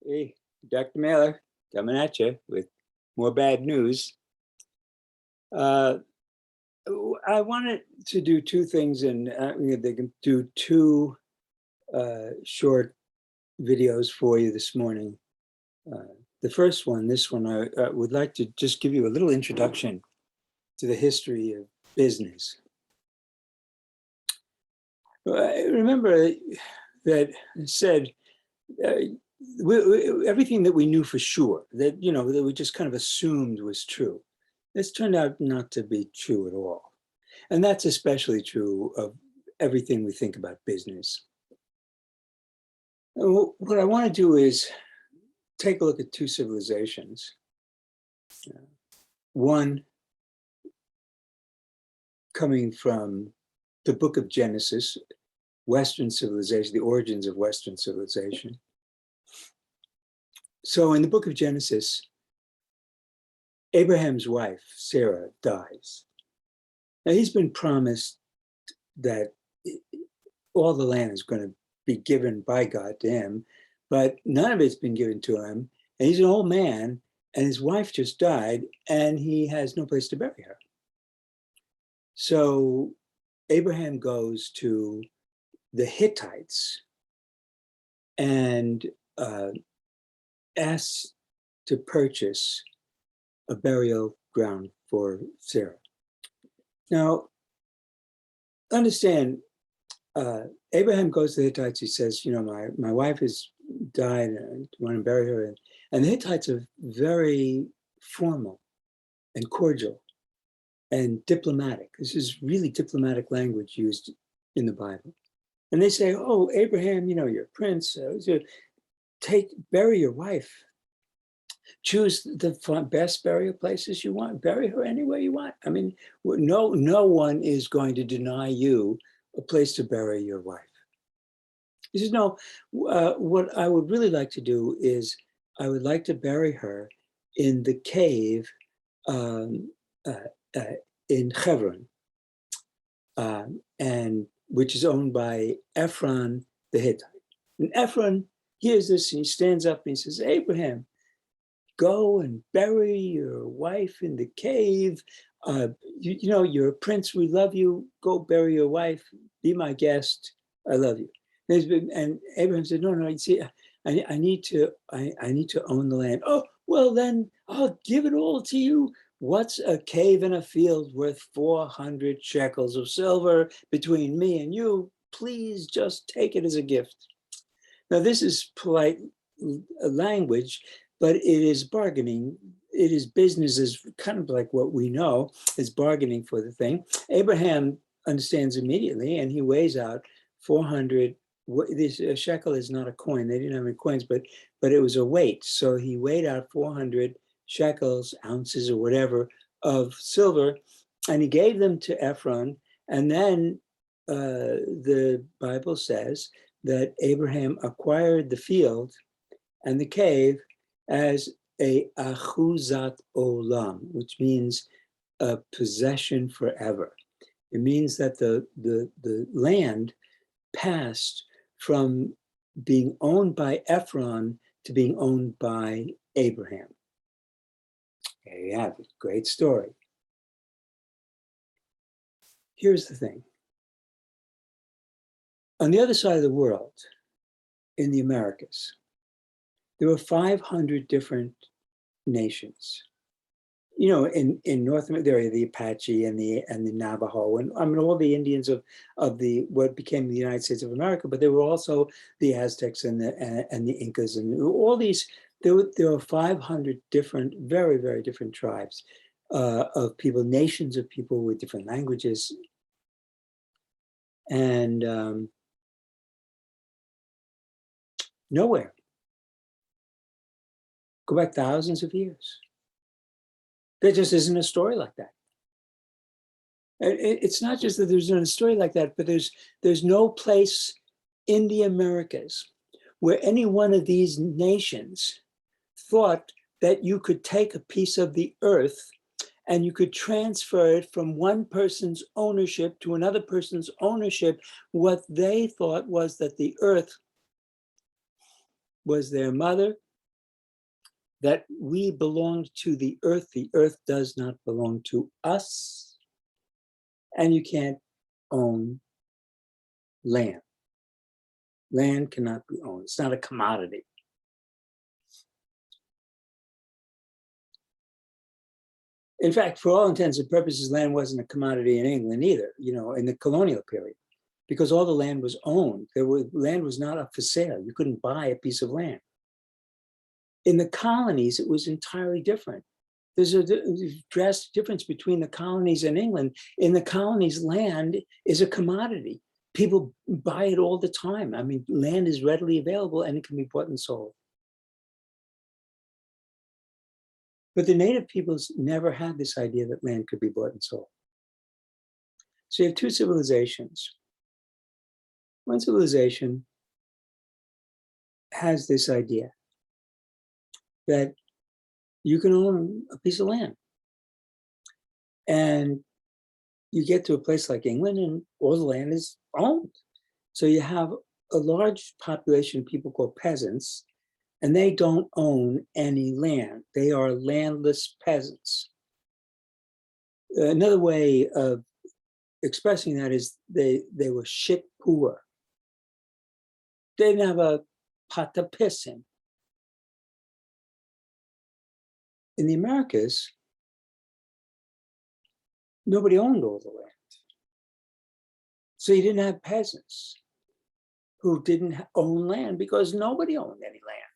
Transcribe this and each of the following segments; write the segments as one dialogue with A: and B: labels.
A: Hey, Dr. Mehler, coming at you with more bad news. I wanted to do two things, and they can do two short videos for you this morning. The first one, this one, I would like to just give you a little introduction to the history of business. Remember that I said everything that we knew for sure, that that we just kind of assumed was true, this turned out not to be true at all. And that's especially true of everything we think about business. And what I want to do is take a look at two civilizations. One coming from the book of Genesis, Western civilization, the origins of Western civilization. So in the book of Genesis, Abraham's wife, Sarah, dies. Now he's been promised that all the land is going to be given by God to him, but none of it's been given to him. And he's an old man, and his wife just died, and he has no place to bury her. So Abraham goes to the Hittites and asks to purchase a burial ground for Sarah. Now, understand, Abraham goes to the Hittites. He says, my wife has died, and I want to bury her. And the Hittites are very formal and cordial and diplomatic. This is really diplomatic language used in the Bible. And they say, oh, Abraham, you're a prince. Bury your wife. Choose the best burial places you want. Bury her anywhere you want. I mean, no one is going to deny you a place to bury your wife. He says, no, what I would really like to do is I would like to bury her in the cave in Hebron, and which is owned by Ephron the Hittite. And Ephron hears this and he stands up and he says, Abraham, go and bury your wife in the cave. You're a prince. We love you. Go bury your wife. Be my guest. I love you. And Abraham said, no, you see, I need to own the land. Oh, well, then I'll give it all to you. What's a cave in a field worth 400 shekels of silver between me and you? Please just take it as a gift. Now, this is polite language, but it is bargaining. It is business, is kind of like what we know is bargaining for the thing. Abraham understands immediately, and he weighs out 400. This shekel is not a coin. They didn't have any coins, but it was a weight. So he weighed out 400 shekels, ounces or whatever, of silver, and he gave them to Ephron. And then the Bible says that Abraham acquired the field and the cave as a achuzat olam, which means a possession forever. It means that the land passed from being owned by Ephron to being owned by Abraham. There you have it. Great story. Here's the thing. On the other side of the world, in the Americas, there were 500 different nations. In North America, there are the Apache and the Navajo, and all the Indians of what became the United States of America. But there were also the Aztecs and the Incas, and all these. There were 500 different, very, very different tribes of people, nations of people with different languages, and nowhere. Go back thousands of years. There just isn't a story like that. It's not just that there's not a story like that, but there's no place in the Americas where any one of these nations thought that you could take a piece of the earth and you could transfer it from one person's ownership to another person's ownership. What they thought was that the earth was their mother, that we belong to the earth does not belong to us, and you can't own land. Land cannot be owned. It's not a commodity. In fact, for all intents and purposes, land wasn't a commodity in England either, in the colonial period, because all the land was owned. Land was not up for sale. You couldn't buy a piece of land. In the colonies, it was entirely different. There's a drastic difference between the colonies and England. In the colonies, land is a commodity. People buy it all the time. I mean, land is readily available and it can be bought and sold. But the native peoples never had this idea that land could be bought and sold. So you have two civilizations. One civilization has this idea that you can own a piece of land. And you get to a place like England and all the land is owned. So you have a large population of people called peasants, and they don't own any land. They are landless peasants. Another way of expressing that is they were shit poor. They didn't have a pot to piss in. In the Americas, nobody owned all the land. So you didn't have peasants who didn't own land because nobody owned any land.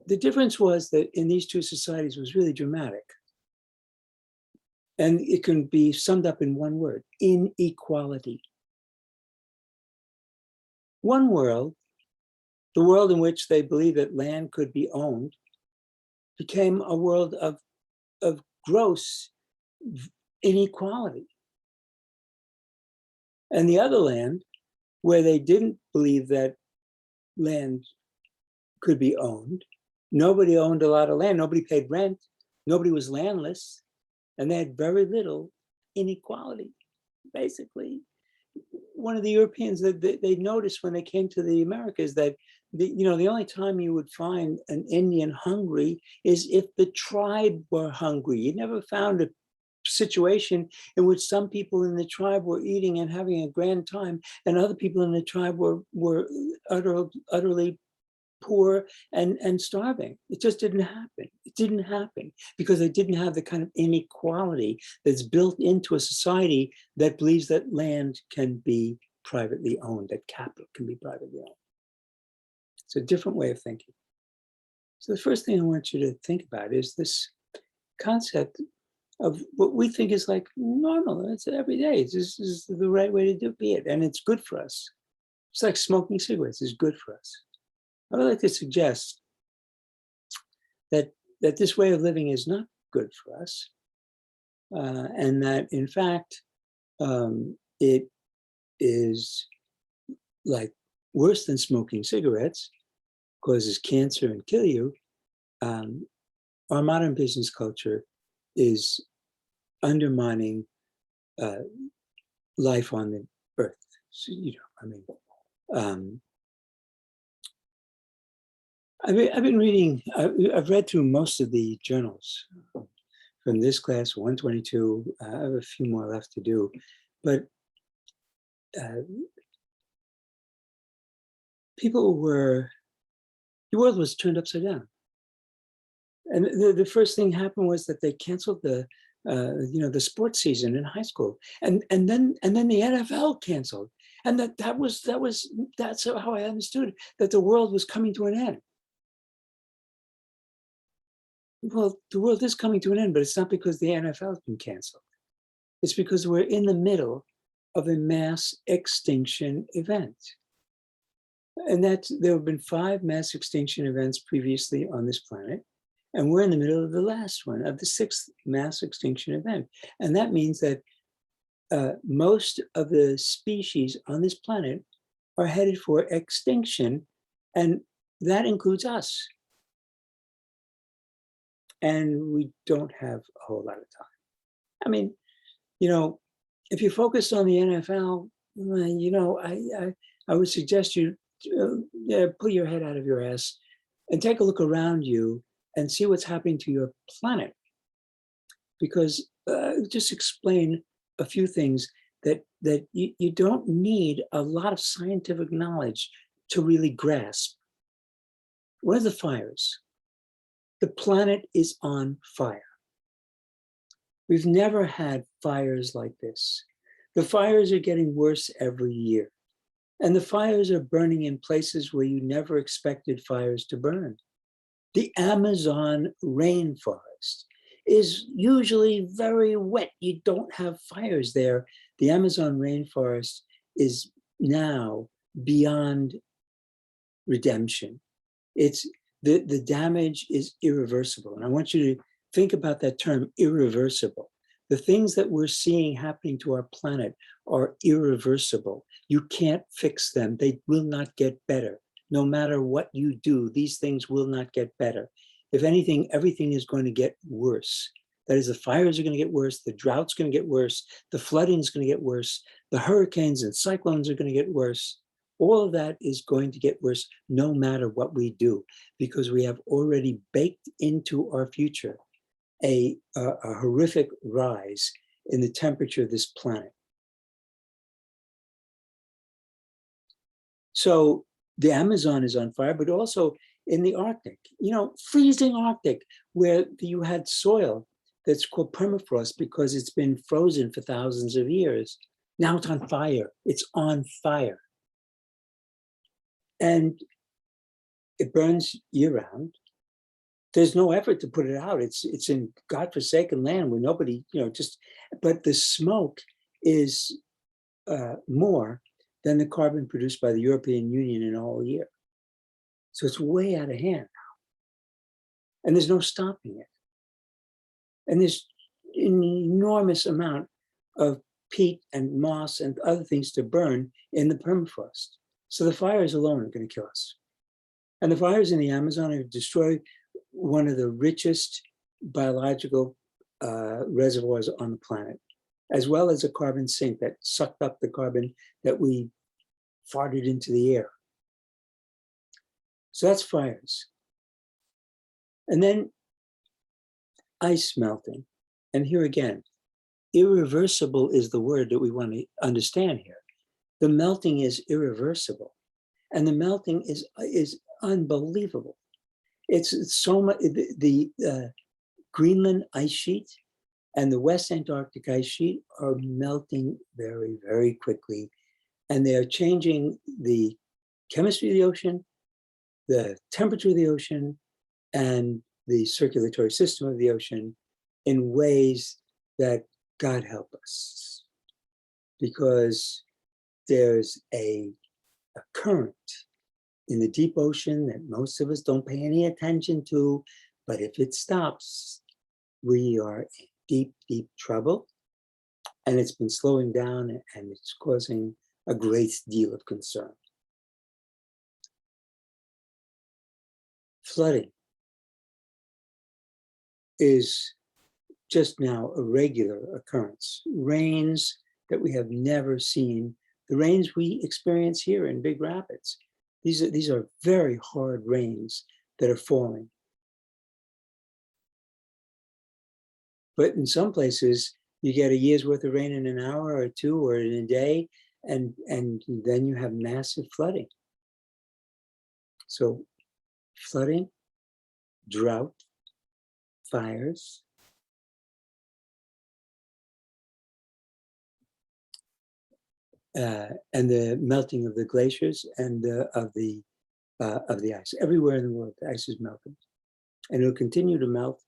A: The difference was that in these two societies was really dramatic. And it can be summed up in one word: inequality. One world, the world in which they believed that land could be owned, became a world of gross inequality. And the other land, where they didn't believe that land could be owned, nobody owned a lot of land, nobody paid rent, nobody was landless, and they had very little inequality, basically. One of the Europeans that they noticed when they came to the Americas that the only time you would find an Indian hungry is if the tribe were hungry. You never found a situation in which some people in the tribe were eating and having a grand time, and other people in the tribe were utterly poor and starving. It just didn't happen. It didn't happen because they didn't have the kind of inequality that's built into a society that believes that land can be privately owned, that capital can be privately owned. It's a different way of thinking. So the first thing I want you to think about is this concept of what we think is like normal. It's every day. This is the right way to be it, and it's good for us. It's like smoking cigarettes is good for us. I would like to suggest that this way of living is not good for us, and that in fact it is like worse than smoking cigarettes, causes cancer and kill you. Our modern business culture is undermining life on the earth. So, I've been reading, I've read through most of the journals from this class, 122. I have a few more left to do, but the world was turned upside down. And the first thing happened was that they canceled the sports season in high school, and then the NFL canceled, and that's how I understood that the world was coming to an end. Well, the world is coming to an end, but it's not because the NFL has been canceled. It's because we're in the middle of a mass extinction event. And there have been 5 mass extinction events previously on this planet. And we're in the middle of the last one, of the 6th mass extinction event. And that means that most of the species on this planet are headed for extinction, and that includes us. And we don't have a whole lot of time. I mean, if you focus on the NFL, I would suggest you pull your head out of your ass And take a look around you and see what's happening to your planet. Because just explain a few things that you don't need a lot of scientific knowledge to really grasp. What are the fires? The planet is on fire. We've never had fires like this. The fires are getting worse every year. And the fires are burning in places where you never expected fires to burn. The Amazon rainforest is usually very wet. You don't have fires there. The Amazon rainforest is now beyond redemption. It's the damage is irreversible. And I want you to think about that term, irreversible. The things that we're seeing happening to our planet are irreversible. You can't fix them. They will not get better. No matter what you do, these things will not get better. If anything, everything is going to get worse. That is, the fires are going to get worse, the drought's going to get worse, the flooding is going to get worse, the hurricanes and cyclones are going to get worse. All of that is going to get worse no matter what we do, because we have already baked into our future a horrific rise in the temperature of this planet. So the Amazon is on fire, but also in the Arctic, freezing Arctic, where you had soil that's called permafrost because it's been frozen for thousands of years. Now it's on fire. It's on fire. And it burns year-round. There's no effort to put it out. It's in godforsaken land where nobody, but the smoke is more than the carbon produced by the European Union in a whole year. So it's way out of hand now. And there's no stopping it. And there's an enormous amount of peat and moss and other things to burn in the permafrost. So the fires alone are going to kill us. And the fires in the Amazon have destroyed one of the richest biological reservoirs on the planet, as well as a carbon sink that sucked up the carbon that we farted into the air. So that's fires. And then ice melting. And here again, irreversible is the word that we want to understand here. The melting is irreversible. And the melting is unbelievable. It's so much, the Greenland ice sheet and the West Antarctic ice sheet are melting very, very quickly. And they're changing the chemistry of the ocean, the temperature of the ocean, and the circulatory system of the ocean in ways that God help us. Because there's a current in the deep ocean that most of us don't pay any attention to, but if it stops, we are in deep, deep trouble. And it's been slowing down and it's causing a great deal of concern. Flooding is just now a regular occurrence. Rains that we have never seen, the rains we experience here in Big Rapids. These are very hard rains that are falling. But in some places, you get a year's worth of rain in an hour or two or in a day, and then you have massive flooding. So flooding, drought, fires, and the melting of the glaciers and of the ice. Everywhere in the world, the ice is melting. And it'll continue to melt.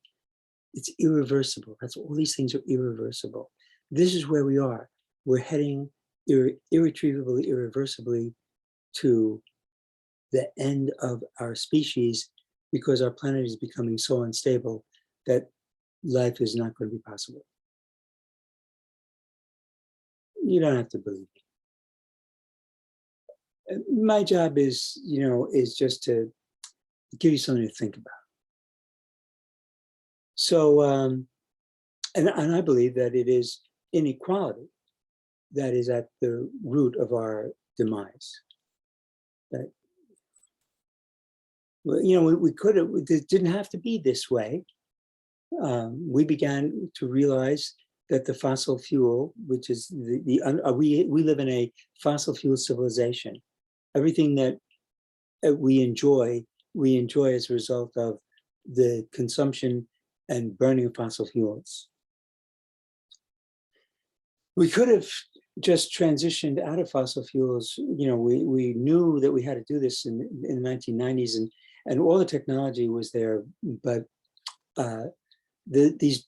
A: It's irreversible. That's all these things are irreversible. This is where we are. We're heading irretrievably, irreversibly to the end of our species because our planet is becoming so unstable that life is not going to be possible. You don't have to believe it. My job is, is just to give you something to think about. So, and I believe that it is inequality that is at the root of our demise. That we could have, it didn't have to be this way. We began to realize that the fossil fuel, which is we live in a fossil fuel civilization. Everything that we enjoy as a result of the consumption and burning of fossil fuels. We could have just transitioned out of fossil fuels. We knew that we had to do this in the 1990s, and all the technology was there, but these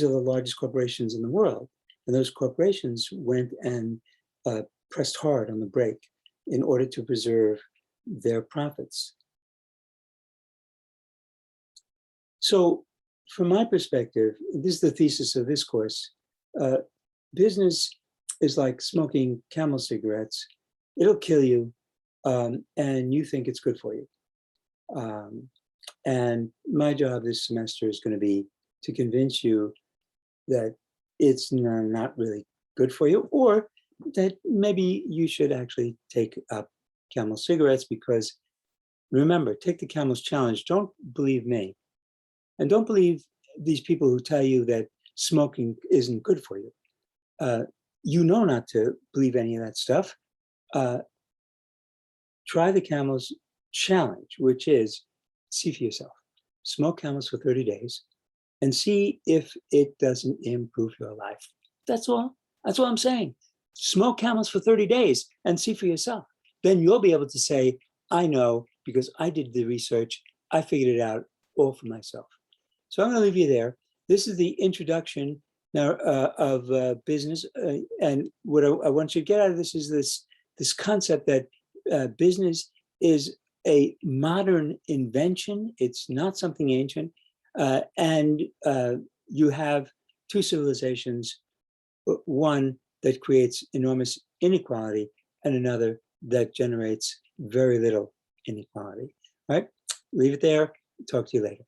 A: are the largest corporations in the world, and those corporations went and pressed hard on the brake in order to preserve their profits. So from my perspective, this is the thesis of this course. Business is like smoking Camel cigarettes. It'll kill you, and you think it's good for you. And my job this semester is going to be to convince you that it's not really good for you, or that maybe you should actually take up Camel cigarettes, because remember, take the Camel's challenge. Don't believe me. And don't believe these people who tell you that smoking isn't good for you. You know not to believe any of that stuff. Try the Camel's challenge, which is, see for yourself. Smoke Camels for 30 days and see if it doesn't improve your life. That's all. That's what I'm saying. Smoke Camels for 30 days and see for yourself. Then you'll be able to say, I know, because I did the research. I figured it out all for myself. So I'm going to leave you there. This is the introduction now of business. And what I want you to get out of this is this concept that business is a modern invention. It's not something ancient. And you have two civilizations, one that creates enormous inequality and another that generates very little inequality. All right, leave it there. Talk to you later.